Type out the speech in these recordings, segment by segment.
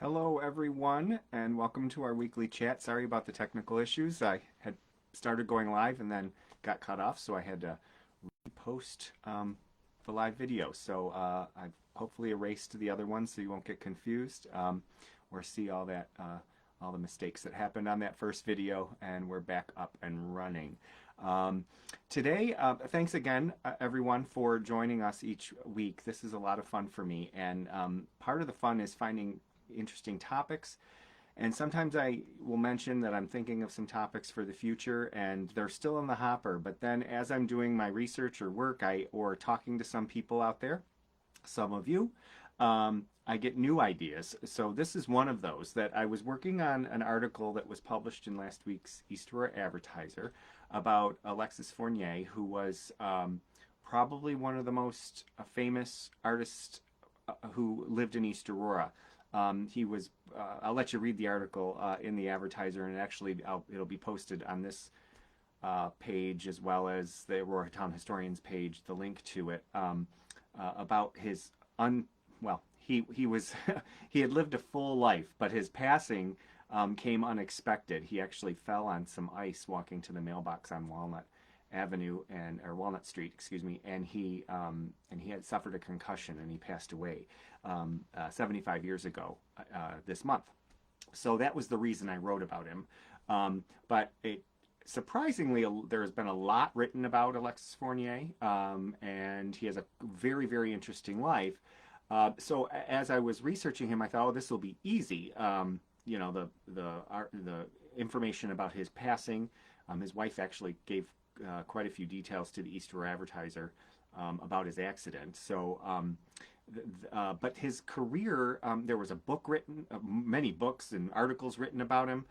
Hello, everyone, and welcome to our weekly chat. Sorry about the technical issues. I had started going live and then got cut off, so I had to repost the live video. So I've hopefully erased the other one so you won't get confused or see all the mistakes that happened on that first video, and we're back up and running. Um, Today, thanks again, everyone, for joining us each week. This is a lot of fun for me, and part of the fun is finding interesting topics. And sometimes I will mention that I'm thinking of some topics for the future and they're still in the hopper. But then as I'm doing my research or work or talking to some people out there, some of you, I get new ideas. So this is one of those that I was working on an article that was published in last week's East Aurora Advertiser about Alexis Fournier, who was probably one of the most famous artists who lived in East Aurora. He was, I'll let you read the article in the advertiser, and actually it'll be posted on this page as well as the Aurora Town Historians page, the link to it, about his, well, he was, he had lived a full life, but his passing came unexpected. He actually fell on some ice walking to the mailbox on Walnut Avenue or Walnut Street, excuse me, and he had suffered a concussion and he passed away 75 years ago this month. So that was the reason I wrote about him. But surprisingly, there has been a lot written about Alexis Fournier, and he has a very, very interesting life. So as I was researching him, I thought, oh, this will be easy. You know, the information about his passing. His wife actually gave quite a few details to the East Aurora Advertiser about his accident. So, but his career, there was a book written, many books and articles written about him.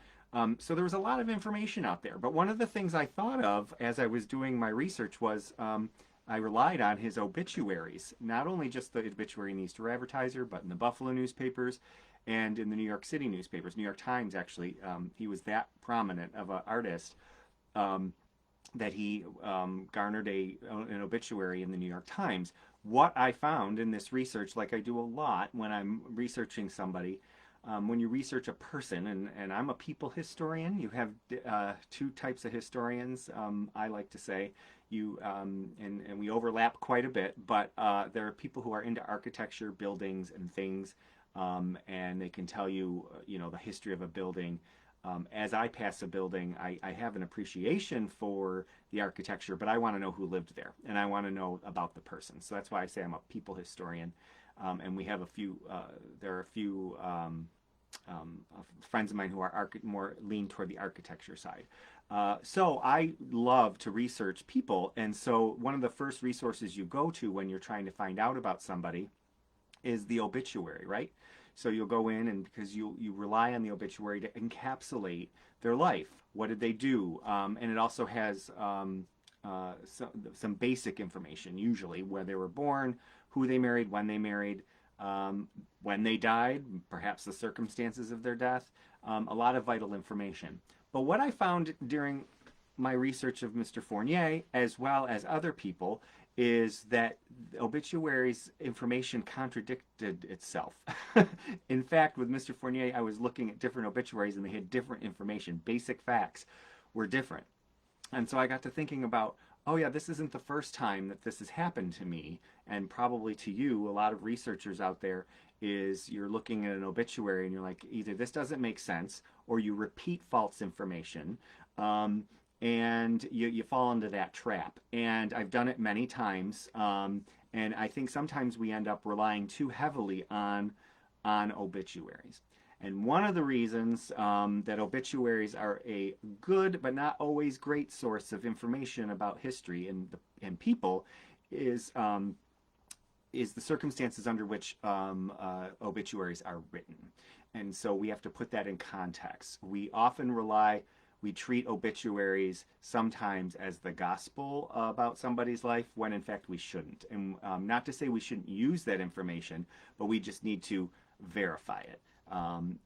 So there was a lot of information out there. But one of the things I thought of as I was doing my research was I relied on his obituaries, not only just the obituary in the East Aurora Advertiser, but in the Buffalo newspapers and in the New York City newspapers. New York Times, actually, he was that prominent of an artist. That he garnered an obituary in the New York Times. What I found in this research, like I do a lot when I'm researching somebody, when you research a person, and I'm a people historian, you have two types of historians, I like to say, and we overlap quite a bit, but there are people who are into architecture, buildings, and things, and they can tell you, you know, the history of a building. As I pass a building, I have an appreciation for the architecture, but I want to know who lived there, and I want to know about the person. So that's why I say I'm a people historian, and we have a few. There are a few friends of mine who are more lean toward the architecture side. So I love to research people, and so one of the first resources you go to when you're trying to find out about somebody is the obituary, right? So you'll go in, and because you rely on the obituary to encapsulate their life. What did they do? And it also has some basic information, usually where they were born, who they married, when they died, perhaps the circumstances of their death, a lot of vital information. But what I found during my research of Mr. Fournier, as well as other people, is that obituaries information contradicted itself. In fact, with Mr. Fournier, I was looking at different obituaries and they had different information. Basic facts were different. And so I got to thinking about, oh yeah, this isn't the first time that this has happened to me, and probably to you, a lot of researchers out there, is you're looking at an obituary and you're like, either this doesn't make sense, or you repeat false information, and you fall into that trap. And I've done it many times, and I think sometimes we end up relying too heavily on obituaries. And one of the reasons that obituaries are a good but not always great source of information about history and people is the circumstances under which obituaries are written. And so we have to put that in context. We treat obituaries sometimes as the gospel about somebody's life when in fact we shouldn't. And not to say we shouldn't use that information, but we just need to verify it.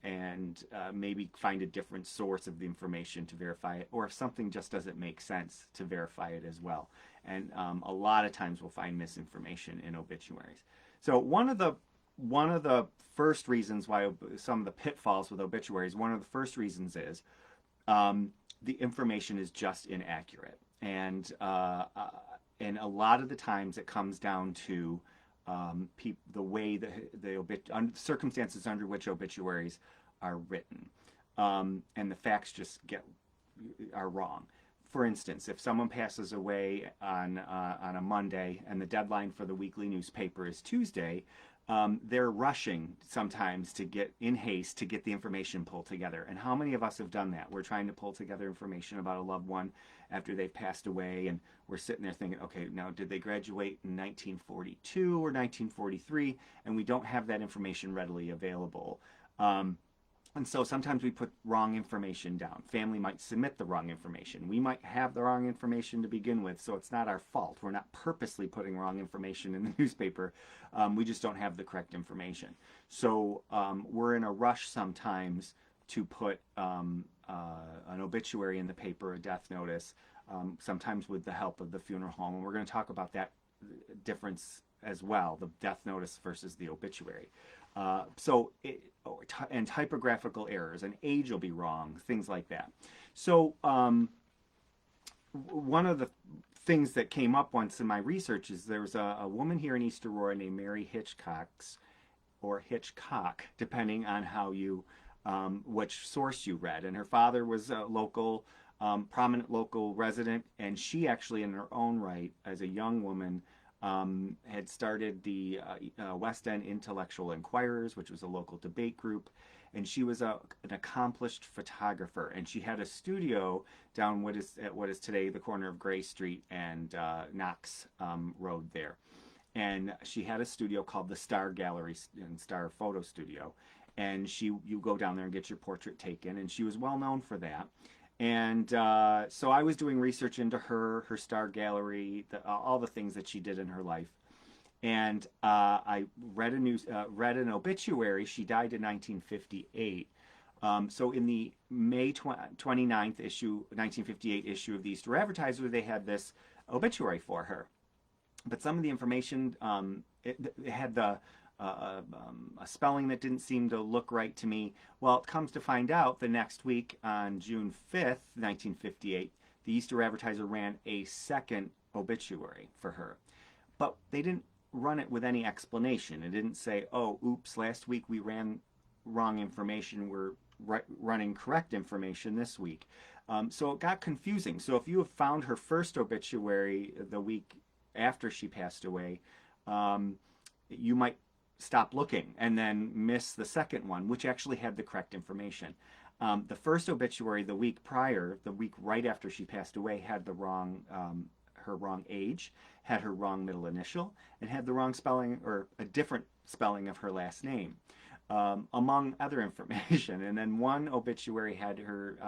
And maybe find a different source of the information to verify it, or if something just doesn't make sense, to verify it as well. And a lot of times we'll find misinformation in obituaries. So one of the one of the first reasons why some of the pitfalls with obituaries, one of the first reasons is the information is just inaccurate, and a lot of the times it comes down to the way the circumstances under which obituaries are written, and the facts just are wrong. For instance, if someone passes away on a Monday and the deadline for the weekly newspaper is Tuesday, they're rushing sometimes to get in haste to get the information pulled together. And how many of us have done that? We're trying to pull together information about a loved one after they've passed away, and we're sitting there thinking, okay, now did they graduate in 1942 or 1943? And we don't have that information readily available. And so sometimes we put wrong information down. Family might submit the wrong information. We might have the wrong information to begin with, so it's not our fault. We're not purposely putting wrong information in the newspaper. We just don't have the correct information. So we're in a rush sometimes to put an obituary in the paper, a death notice, sometimes with the help of the funeral home. And we're going to talk about that difference as well, the death notice versus the obituary. And typographical errors, and age will be wrong, things like that. So one of the things that came up once in my research is there was a woman here in East Aurora named Mary Hitchcox, or Hitchcock, depending on how you, which source you read. And her father was a local, prominent local resident, and she actually, in her own right, as a young woman, had started the West End Intellectual Inquirers, which was a local debate group, and she was an accomplished photographer, and she had a studio down at what is today the corner of Gray Street and Knox Road there. And she had a studio called the Star Gallery and Star Photo Studio, and you go down there and get your portrait taken, and she was well known for that. And so I was doing research into her Star Gallery, all the things that she did in her life. And I read an obituary. She died in 1958. So in the May 29th issue, 1958 issue of the Easter Advertiser, they had this obituary for her. But some of the information, it had a spelling that didn't seem to look right to me. Well, it comes to find out the next week on June 5th, 1958, the Easter Advertiser ran a second obituary for her. But they didn't run it with any explanation. It didn't say, oh, oops, last week we ran wrong information. We're running correct information this week. So it got confusing. So if you have found her first obituary the week after she passed away, you might stop looking and then miss the second one, which actually had the correct information. The first obituary the week prior, the week right after she passed away, had the wrong, her wrong age, had her wrong middle initial, and had the wrong spelling, or a different spelling of her last name, among other information. And then one obituary had her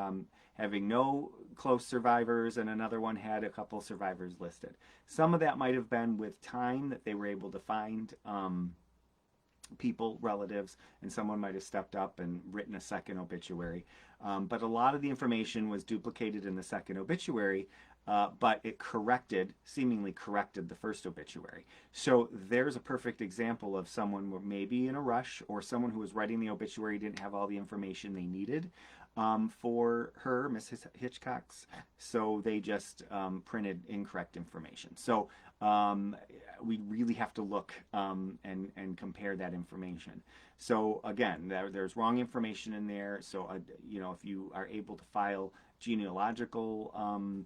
having no close survivors, and another one had a couple survivors listed. Some of that might have been with time that they were able to find people, relatives, and someone might have stepped up and written a second obituary. But a lot of the information was duplicated in the second obituary, but it seemingly corrected the first obituary. So there's a perfect example of someone maybe in a rush, or someone who was writing the obituary didn't have all the information they needed for her, Miss Hitchcox. So they just printed incorrect information. So we really have to look and compare that information. So again, there's wrong information in there. So if you are able to file genealogical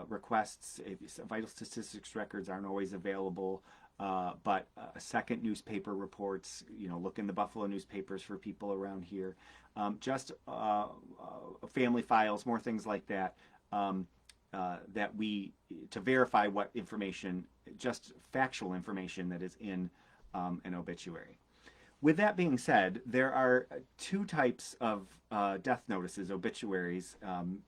requests, vital statistics records aren't always available. But second newspaper reports, look in the Buffalo newspapers for people around here. Just family files, more things like that. To verify what information, just factual information that is in an obituary. With that being said, there are two types of death notices, obituaries,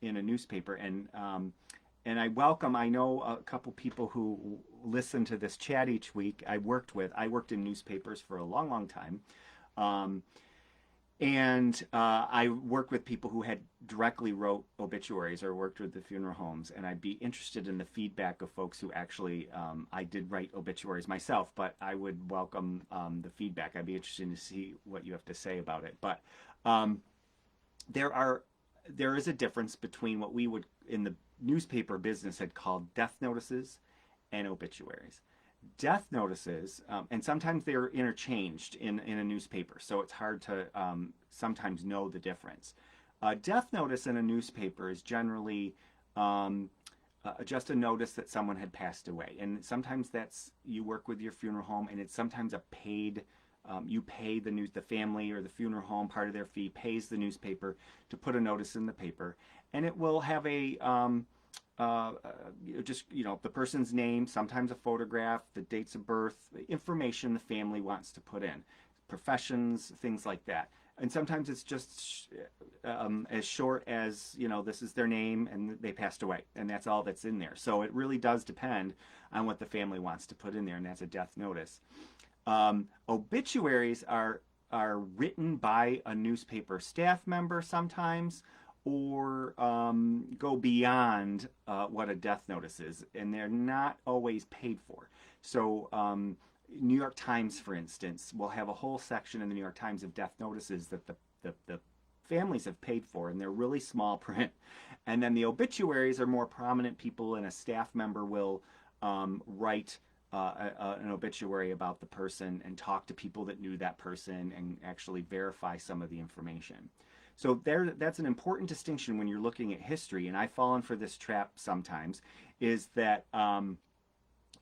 in a newspaper, and I know a couple people who listen to this chat each week. I worked in newspapers for a long, long time. And I worked with people who had directly wrote obituaries or worked with the funeral homes, and I'd be interested in the feedback of folks who actually, I did write obituaries myself, but I would welcome the feedback. I'd be interested to see what you have to say about it. But um, there are there is a difference between what we would in the newspaper business had called death notices and obituaries. Death notices, and sometimes they're interchanged in a newspaper, so it's hard to sometimes know the difference. A death notice in a newspaper is generally just a notice that someone had passed away, and sometimes that's you work with your funeral home, and it's sometimes a paid. You pay the family or the funeral home part of their fee pays the newspaper to put a notice in the paper, and it will have a just the person's name, sometimes a photograph, the dates of birth, the information the family wants to put in, professions, things like that. And sometimes it's just as short as this is their name and they passed away, and that's all that's in there. So it really does depend on what the family wants to put in there, and that's a death notice. Obituaries are written by a newspaper staff member sometimes, or go beyond what a death notice is, and they're not always paid for. So New York Times, for instance, will have a whole section in the New York Times of death notices that the families have paid for, and they're really small print. And then the obituaries are more prominent people, and a staff member will write an obituary about the person and talk to people that knew that person and actually verify some of the information. So that's an important distinction when you're looking at history, and I've fallen for this trap sometimes, is that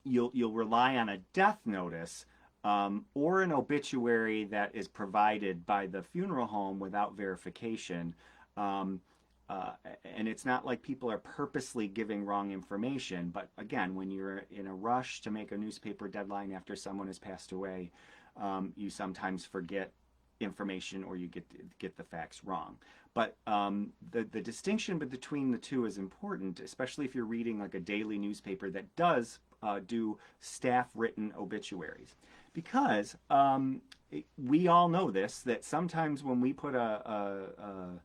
you'll rely on a death notice or an obituary that is provided by the funeral home without verification. And it's not like people are purposely giving wrong information, but again, when you're in a rush to make a newspaper deadline after someone has passed away, you sometimes forget information or you get the facts wrong. But the distinction between the two is important, especially if you're reading like a daily newspaper that does do staff-written obituaries. Because we all know this, that sometimes when we put a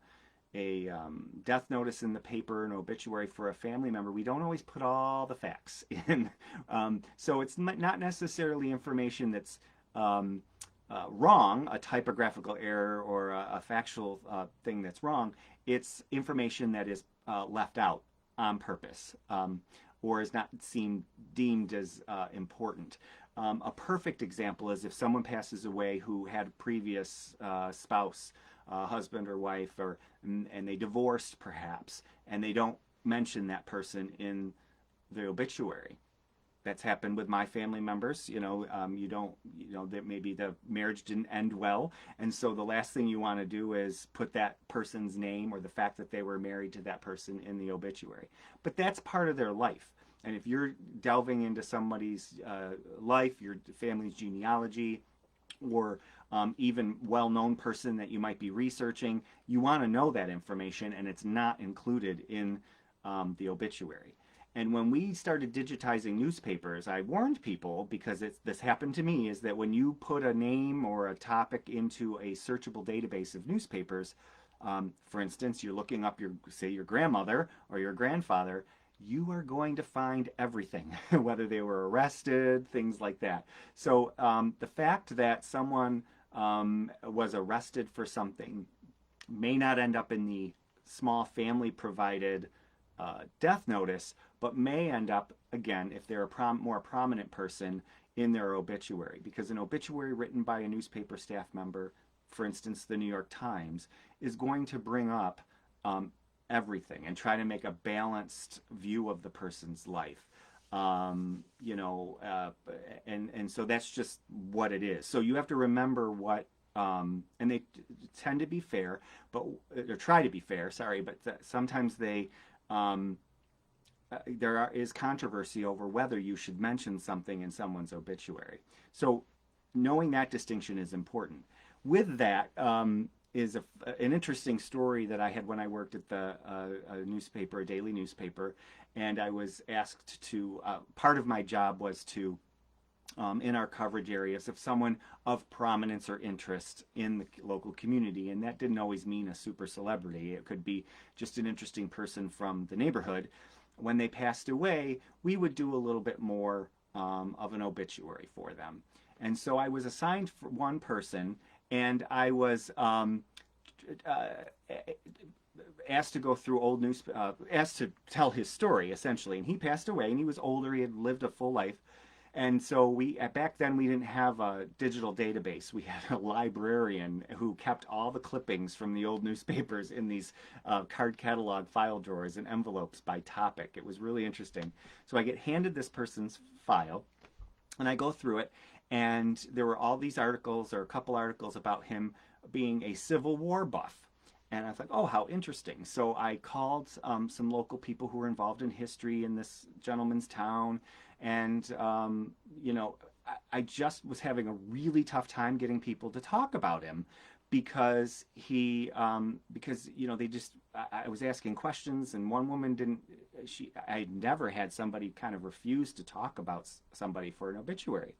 death notice in the paper, an obituary for a family member, we don't always put all the facts in. So it's not necessarily information that's wrong, a typographical error or a factual thing that's wrong. It's information that is left out on purpose or is not deemed as important. A perfect example is if someone passes away who had a previous spouse, husband or wife, and they divorced perhaps, and they don't mention that person in the obituary. That's happened with my family members. That maybe the marriage didn't end well, and so the last thing you want to do is put that person's name or the fact that they were married to that person in the obituary. But that's part of their life. And if you're delving into somebody's life, your family's genealogy, or even well-known person that you might be researching, you want to know that information, and it's not included in the obituary. And when we started digitizing newspapers, I warned people, because this happened to me, is that when you put a name or a topic into a searchable database of newspapers, for instance, you're looking up your grandmother or your grandfather, you are going to find everything, whether they were arrested, things like that. So the fact that someone was arrested for something may not end up in the small family-provided death notice, but may end up, again, if they're a more prominent person, in their obituary. Because an obituary written by a newspaper staff member, for instance, the New York Times, is going to bring up everything and try to make a balanced view of the person's life. And so that's just what it is. So you have to remember what, and they tend to be fair, or try to be fair, sorry, but sometimes they, there is controversy over whether you should mention something in someone's obituary. So knowing that distinction is important. With that is an interesting story that I had when I worked at a newspaper, a daily newspaper, and I was asked to, part of my job was to in our coverage areas of someone of prominence or interest in the local community. And that didn't always mean a super celebrity. It could be just an interesting person from the neighborhood. When they passed away, we would do a little bit more of an obituary for them. And so I was assigned for one person, and I was uh, asked to go through old news, asked to tell his story essentially. And he passed away, and he was older. He had lived a full life. And so back then we didn't have a digital database. We had a librarian who kept all the clippings from the old newspapers in these card catalog file drawers and envelopes by topic. It was really interesting. So I get handed this person's file, and I go through it, and there were all these articles, or a couple articles about him being a Civil War buff. And I thought, oh, how interesting. So I called some local people who were involved in history in this gentleman's town. And, you know, I just was having a really tough time getting people to talk about him because you know, I was asking questions, and one woman I never had somebody kind of refuse to talk about somebody for an obituary.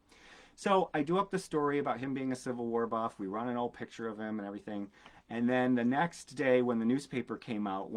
So I do up the story about him being a Civil War buff. We run an old picture of him and everything. And then the next day when the newspaper came out,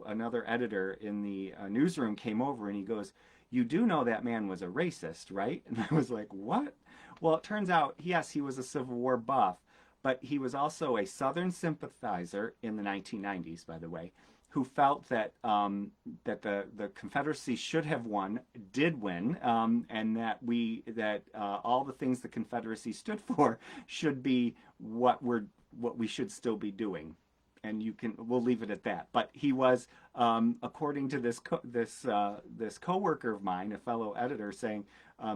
another editor in the newsroom came over, and he goes, "You do know that man was a racist, right?" And I was like, "What?" Well, it turns out, yes, he was a Civil War buff, but he was also a Southern sympathizer in the 1990s, by the way, who felt that the Confederacy should have won, did win, and that all the things the Confederacy stood for should be what we should still be doing. And we'll leave it at that. But he was, according to this coworker of mine, a fellow editor, saying,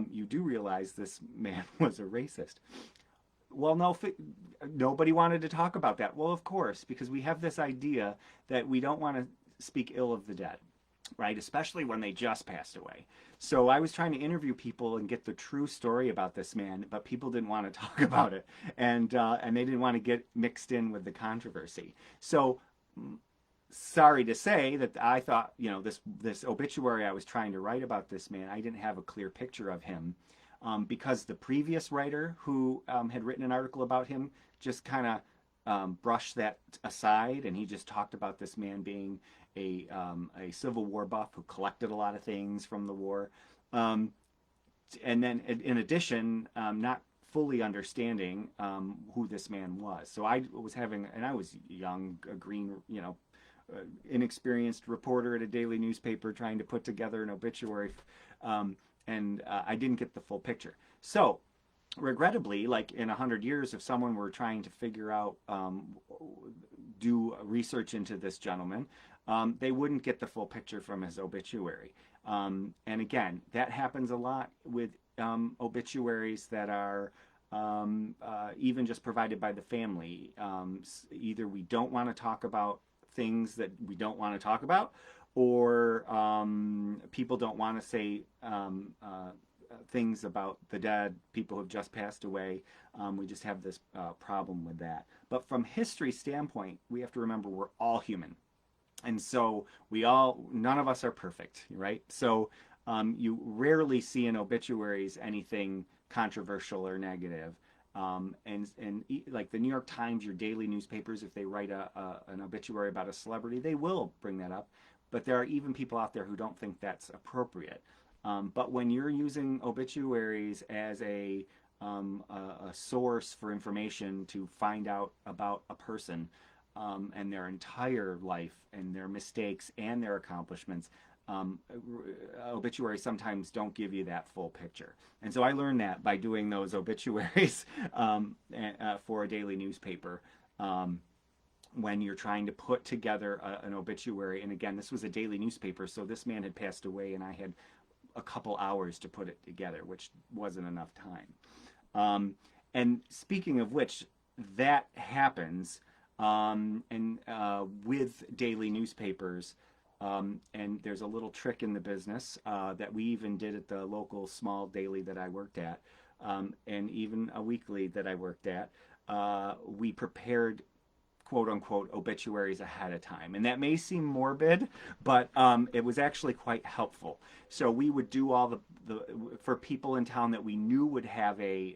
"You do realize this man was a racist." Well, no, nobody wanted to talk about that. Well, of course, because we have this idea that we don't want to speak ill of the dead, right? Especially when they just passed away. So I was trying to interview people and get the true story about this man, but people didn't want to talk about it, and they didn't want to get mixed in with the controversy. So sorry to say that I thought, you know, this obituary I was trying to write about this man, I didn't have a clear picture of him. Because the previous writer who had written an article about him just kind of brushed that aside, and he just talked about this man being a Civil War buff who collected a lot of things from the war. And then, in addition, not fully understanding who this man was. So I was young, a green, you know, inexperienced reporter at a daily newspaper trying to put together an obituary. And I didn't get the full picture. So, regrettably, like in 100 years, if someone were trying to figure out, do research into this gentleman, they wouldn't get the full picture from his obituary. And again, that happens a lot with obituaries that are even just provided by the family. Either we don't want to talk about things that we don't want to talk about, or people don't want to say things about the dead, people who have just passed away. We just have this problem with that. But from history standpoint, we have to remember we're all human. And so none of us are perfect, right? So you rarely see in obituaries anything controversial or negative. Like the New York Times, your daily newspapers, if they write an obituary about a celebrity, they will bring that up. But there are even people out there who don't think that's appropriate. But when you're using obituaries as a source for information to find out about a person and their entire life and their mistakes and their accomplishments, obituaries sometimes don't give you that full picture. And so I learned that by doing those obituaries for a daily newspaper. When you're trying to put together an obituary, and again, this was a daily newspaper, so this man had passed away, and I had a couple hours to put it together, which wasn't enough time. And speaking of which, that happens, with daily newspapers, and there's a little trick in the business that we even did at the local small daily that I worked at, and even a weekly that I worked at. We prepared quote unquote obituaries ahead of time. And that may seem morbid, but it was actually quite helpful. So we would do all the for people in town that we knew would have a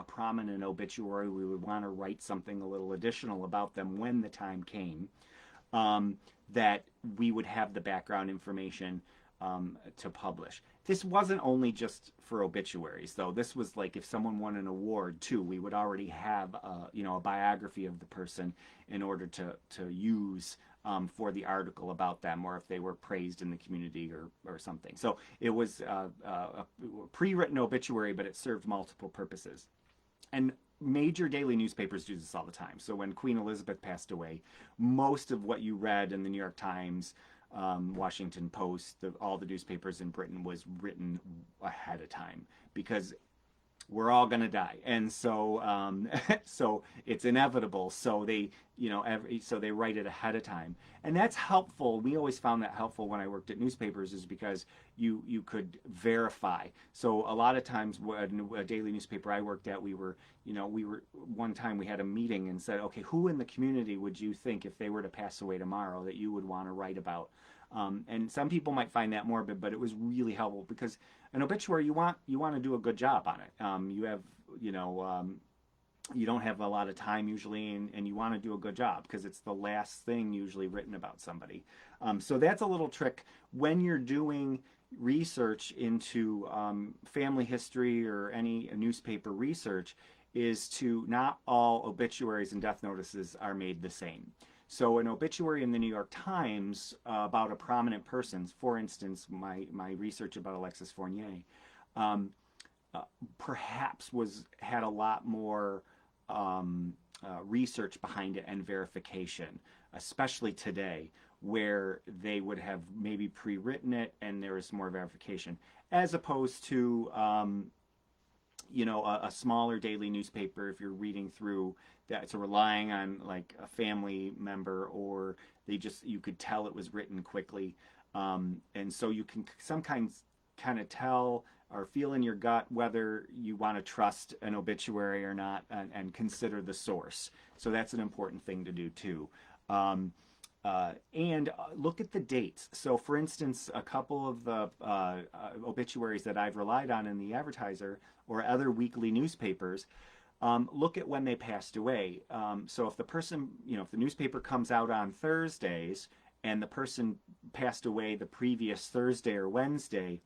prominent obituary, we would want to write something a little additional about them when the time came, that we would have the background information to publish. This wasn't only just for obituaries, though. This was like if someone won an award too, we would already have a biography of the person in order to use for the article about them, or if they were praised in the community or something. So it was a pre-written obituary, but it served multiple purposes. And major daily newspapers do this all the time. So when Queen Elizabeth passed away, most of what you read in the New York Times, Washington Post, all the newspapers in Britain was written ahead of time because we're all going to die, and so so it's inevitable. So they, so they write it ahead of time, and that's helpful. We always found that helpful when I worked at newspapers, is because you could verify. So a lot of times, when a daily newspaper I worked at, we were one time we had a meeting and said, okay, who in the community would you think, if they were to pass away tomorrow, that you would want to write about? And some people might find that morbid, but it was really helpful because an obituary, you want to do a good job on it. You have, you don't have a lot of time usually, and you want to do a good job because it's the last thing usually written about somebody. So that's a little trick when you're doing research into family history or any newspaper research, is to not all obituaries and death notices are made the same. So an obituary in the New York Times about a prominent person, for instance, my research about Alexis Fournier, perhaps had a lot more research behind it and verification, especially today, where they would have maybe pre-written it and there is more verification, as opposed to a smaller daily newspaper. If you're reading through that, it's relying on like a family member, or you could tell it was written quickly, and so you can sometimes kind of tell or feel in your gut whether you want to trust an obituary or not, and consider the source. So that's an important thing to do too. And look at the dates. So for instance, a couple of the obituaries that I've relied on in the Advertiser or other weekly newspapers, look at when they passed away. So if the person, if the newspaper comes out on Thursdays and the person passed away the previous Thursday or Wednesday,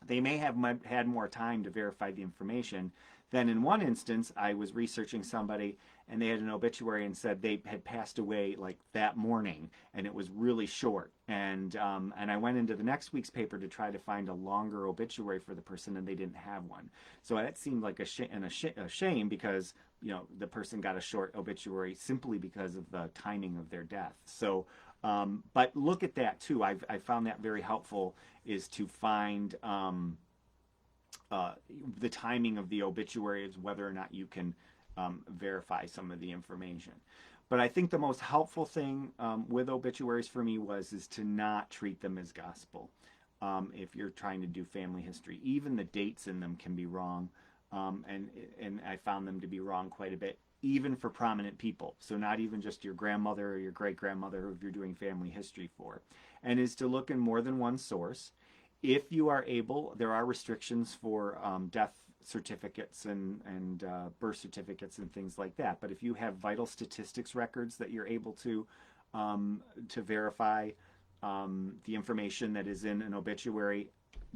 they may have had more time to verify the information. Then in one instance, I was researching somebody and they had an obituary and said they had passed away like that morning, and it was really short. And I went into the next week's paper to try to find a longer obituary for the person, and they didn't have one. So that seemed like a shame because the person got a short obituary simply because of the timing of their death. So, but look at that too. I found that very helpful, is to find the timing of the obituary, is whether or not you can verify some of the information. But I think the most helpful thing with obituaries for me is to not treat them as gospel. If you're trying to do family history, even the dates in them can be wrong, and I found them to be wrong quite a bit, even for prominent people. So not even just your grandmother or your great-grandmother who you're doing family history for. And is to look in more than one source. If you are able, there are restrictions for death certificates and birth certificates and things like that. But if you have vital statistics records that you're able to verify the information that is in an obituary,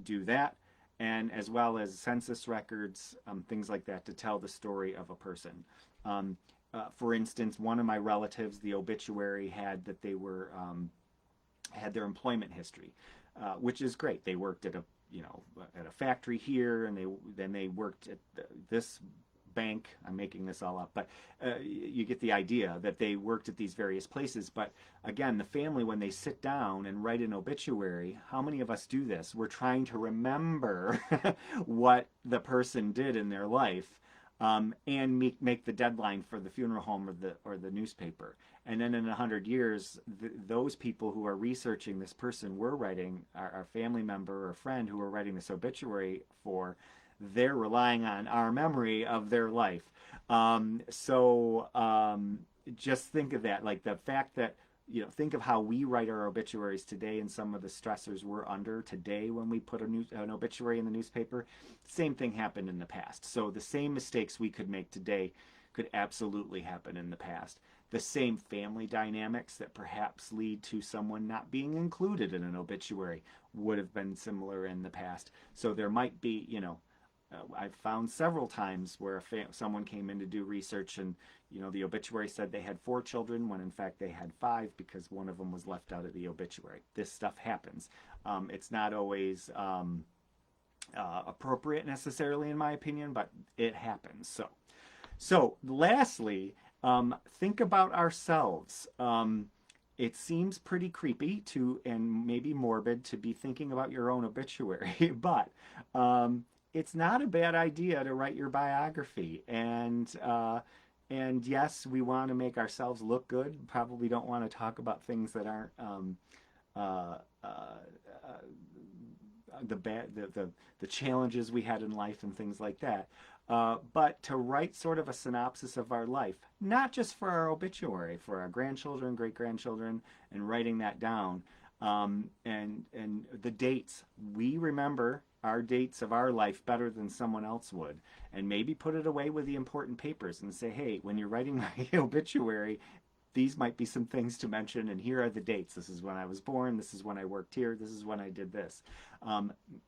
do that. And as well as census records, things like that, to tell the story of a person. For instance, one of my relatives, the obituary had that they were had their employment history, which is great. They worked at a factory here, and then they worked at this bank. I'm making this all up, but you get the idea that they worked at these various places. But again, the family, when they sit down and write an obituary, how many of us do this? We're trying to remember what the person did in their life, and make the deadline for the funeral home or the newspaper. And then in 100 years, those people who are researching this person we're writing, our family member or friend who we're writing this obituary for, they're relying on our memory of their life. So just think of that, like the fact that, think of how we write our obituaries today and some of the stressors we're under today when we put an obituary in the newspaper. Same thing happened in the past. So the same mistakes we could make today could absolutely happen in the past. The same family dynamics that perhaps lead to someone not being included in an obituary would have been similar in the past. So there might be, I've found several times where someone came in to do research and, the obituary said they had 4 children when in fact they had 5 because one of them was left out of the obituary. This stuff happens. It's not always appropriate necessarily in my opinion, but it happens. So lastly, think about ourselves. It seems pretty creepy and maybe morbid to be thinking about your own obituary, but it's not a bad idea to write your biography. And yes, we want to make ourselves look good. Probably don't want to talk about things that aren't the challenges we had in life and things like that. But to write sort of a synopsis of our life, not just for our obituary, for our grandchildren, great-grandchildren, and writing that down. And the dates. We remember our dates of our life better than someone else would. And maybe put it away with the important papers and say, hey, when you're writing my obituary, these might be some things to mention, and here are the dates. This is when I was born, this is when I worked here, this is when I did this.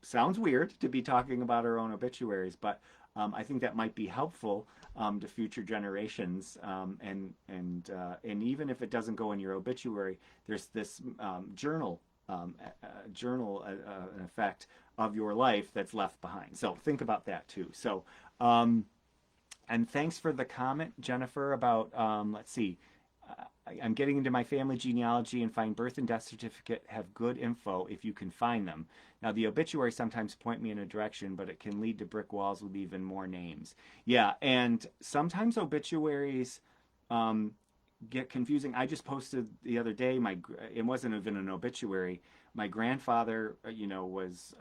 Sounds weird to be talking about our own obituaries, but I think that might be helpful to future generations. And even if it doesn't go in your obituary, there's this journal an effect of your life that's left behind. So think about that too. So, and thanks for the comment, Jennifer, about, let's see, I'm getting into my family genealogy and find birth and death certificate have good info if you can find them. Now, the obituary sometimes point me in a direction, but it can lead to brick walls with even more names. Yeah, and sometimes obituaries get confusing. I just posted the other day, it wasn't even an obituary. My grandfather, was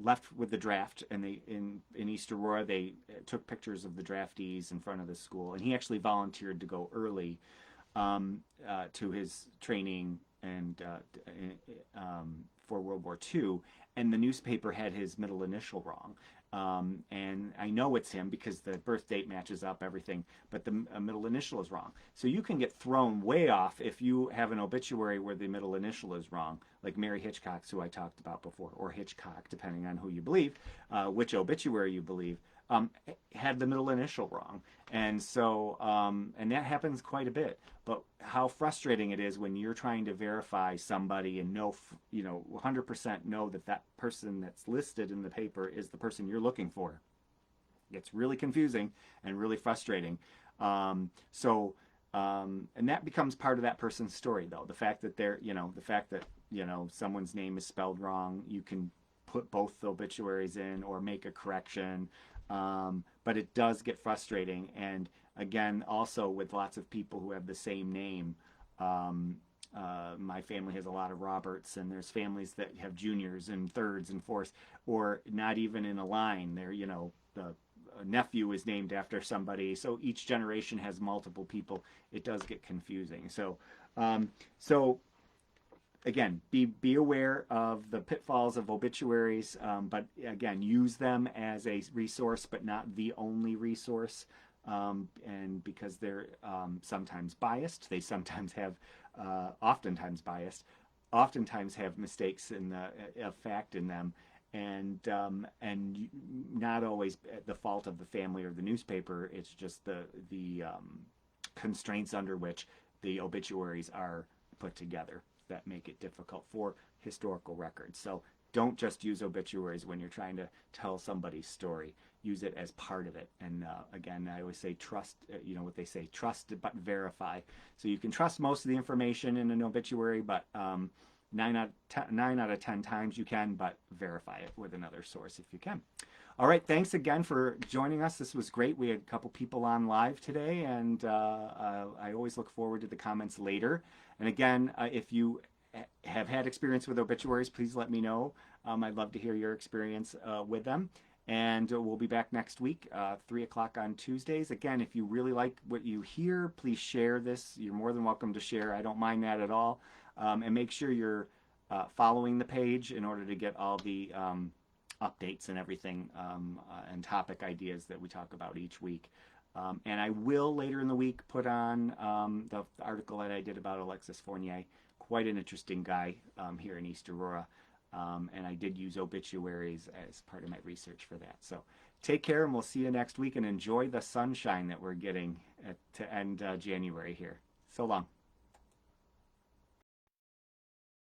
left with the draft, and they in East Aurora they took pictures of the draftees in front of the school, and he actually volunteered to go early to his training and for World War II, and the newspaper had his middle initial wrong. And I know it's him because the birth date matches up, everything, but the middle initial is wrong. So you can get thrown way off if you have an obituary where the middle initial is wrong, like Mary Hitchcock's, who I talked about before, or Hitchcock, depending on who you believe, which obituary you believe, had the middle initial wrong. And so, and that happens quite a bit. But how frustrating it is when you're trying to verify somebody and know, 100% know that that person that's listed in the paper is the person you're looking for. It's really confusing and really frustrating. And that becomes part of that person's story, though. The fact that someone's name is spelled wrong, you can put both the obituaries in or make a correction. But it does get frustrating. And again, also with lots of people who have the same name, my family has a lot of Roberts, and there's families that have juniors and thirds and fourths, or not even in a line. They're, the nephew is named after somebody. So each generation has multiple people. It does get confusing. So, again, be aware of the pitfalls of obituaries, but again, use them as a resource, but not the only resource. And because they're sometimes biased, they sometimes have, oftentimes biased, oftentimes have mistakes in the fact in them, and not always the fault of the family or the newspaper. It's just the constraints under which the obituaries are put together that make it difficult for historical records. So don't just use obituaries when you're trying to tell somebody's story. Use it as part of it. And again, I always say trust, what they say, trust but verify. So you can trust most of the information in an obituary, but 9 out of 10 times you can, but verify it with another source if you can. All right, thanks again for joining us. This was great. We had a couple people on live today, and I always look forward to the comments later. And again, if you have had experience with obituaries, please let me know. I'd love to hear your experience with them. And we'll be back next week, 3 o'clock on Tuesdays. Again, if you really like what you hear, please share this. You're more than welcome to share. I don't mind that at all. And make sure you're following the page in order to get all the updates and everything and topic ideas that we talk about each week. And I will later in the week put on the article that I did about Alexis Fournier. Quite an interesting guy here in East Aurora. And I did use obituaries as part of my research for that. So take care, and we'll see you next week, and enjoy the sunshine that we're getting to end January here. So long.